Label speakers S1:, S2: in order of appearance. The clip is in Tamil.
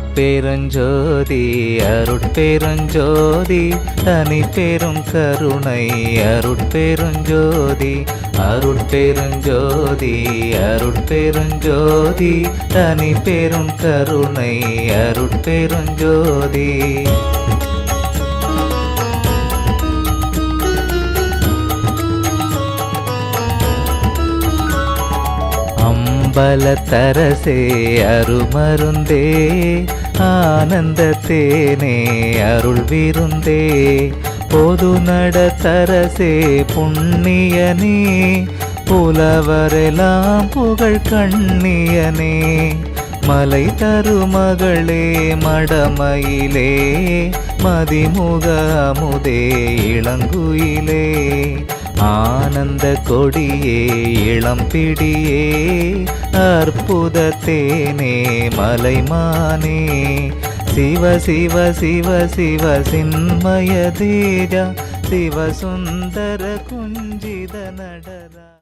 S1: அருட்பெருஞ்சோதி அருட்பெருஞ்சோதி தனி பெரும் கருணை அருட்பெருஞ்சோதி அருட்பெருஞ்சோதி அருட்பெருஞ்சோதி தனி பெரும் கருணை அருட்பெருஞ்சோதி அம்பலத்தரசே அருமருந்தே ஆனந்தத்தேனே அருள் விருந்தே பொது நடத்தரசே புண்ணியனே புலவரெல்லாம் புகழ் கண்ணியனே மலை தருமகளே மடமயிலே மதிமுக அமுதே இளங்குயிலே ஆனந்த கொடியே இளம்பிடியே அற்புத தேனே மலைமானே சிவ சிவ சிவ சிவ சின்மய தேஜா சிவ சுந்தர குஞ்சித நடரா.